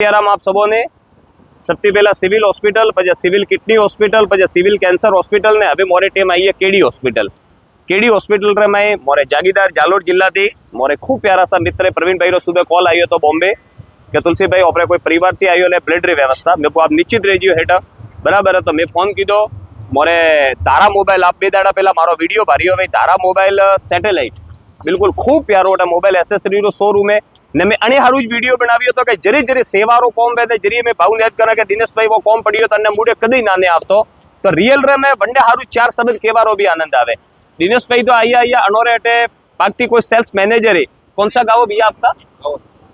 આરામ આપ સૌને સૌથી પહેલા સિવિલ હોસ્પિટલ, પછી સિવિલ કિડની હોસ્પિટલ, પછી સિવિલ કેન્સર હોસ્પિટલ ને હવે મોરે ટેम आई है केडी हॉस्पिटल। केडी हॉस्पिटल रे मैं मोरे जागीदार जालोर जिला थी मोरे खूब प्यारा सा मित्र प्रवीण भाई रो सुबह कॉल आयो तो बॉम्बे के तुलसी भाई अपने कोई परिवार थी आयो ने ब्लड री व्यवस्था मेरे को आप निश्चित रहियो हेठा बराबर है। तो मैं फोन कीधो मोरे तारा मोबाइल आप बे दाड़ा पहला मारो वीडियो भारियो भाई तारा मोबाइल सैटेलाइट बिल्कुल खूब प्यारो मोबाइल एसेसरी रो शोरूम है ने मैं अने हारू ज वीडियो बनाव्यो तो के जरी जरी सेवारो कोम वेदे जरी मैं भाऊ याद करा के दिनेश भाई वो कोम पड़ियो तने मुडे कदी नाने आपतो तो रियल रे में वंडे हारू चार शब्द केवारो भी आनंद आवे। दिनेश भाई तो आया अनोरे अटे पाकती कोई सेल्स मैनेजर है। कौन सा गाँव भैया आपका?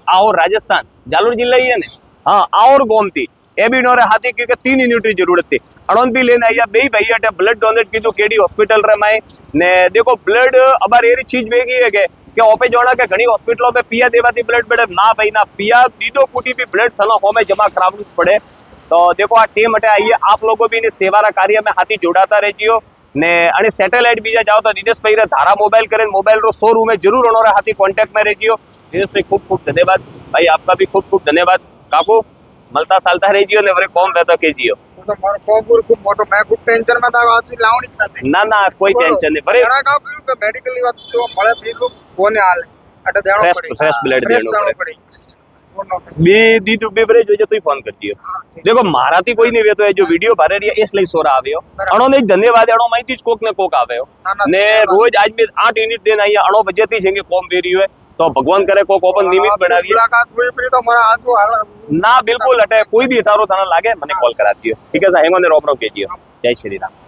और राजस्थान जालोर जिला ही है ने। हाँ और गोमती ए भी नोरे हाथी क्योंकि 3 यूनिट की जरूरत थी अणोन भी लेने आया बे भैया अटे ब्लड डोनेट कीधु केडी हॉस्पिटल रे में ने देखो ब्लड अबार एरी चीज वेगी है के ओपे जोड़ा के घणी हॉस्पिटलों में पिया देवाती ब्लड बेड ना भाई ना पिया दीदो कुटी भी ब्लड थलो होमे जमा करावવું જ પડે। तो देखो आ टीम अटे आइए आप लोगों भी सेवारा कार्य में हाथी जोड़ाता रहियो ने अने सैटेलाइट बीजा जाओ तो दिनेश भाई रे धारा मोबाइल करे मोबाइल रो शोरूम में जरूर अनोरे हाथी कॉन्टेक्ट में रहियो। दिनेश भाई खूब खूब धन्यवाद भाई आपका भी खूब खूब धन्यवाद काकू मलता सालता रहियो ने वरे कॉम वेतो केजियो तो मारो कोपुर खूब मोटो मैं खूब टेंशन में था आज लावणी साथे ना ना कोई टेंशन नहीं बरे घणा गाव क्यों के मेडिकल વાત જો મળે બીજું કોને હાલે અટે દેણો પડી फ्रेश ब्लड देनो પડી बे दीदू बे बरे जो तू फोन कर दियो देखो माराती कोई नहीं वेतो है जो वीडियो भारे रिया इस लई सोरा आव्यो अणो ने धन्यवाद अणो माहिती ज कोक ने कोक आव्यो ने रोज आज में 8 यूनिट देन आया अणो बजेती छे के कोम बेरियो है तो भगवान करे कोक ओपन निमित बनावी मुलाकात हुई फिर तो मारा हाथ हाल ना बिल्कुल अटे कोई भी तारो थाना लागे मने कॉल करा दियो ठीक है सा हेंगो ने रोम रो केजियो जय श्री राम।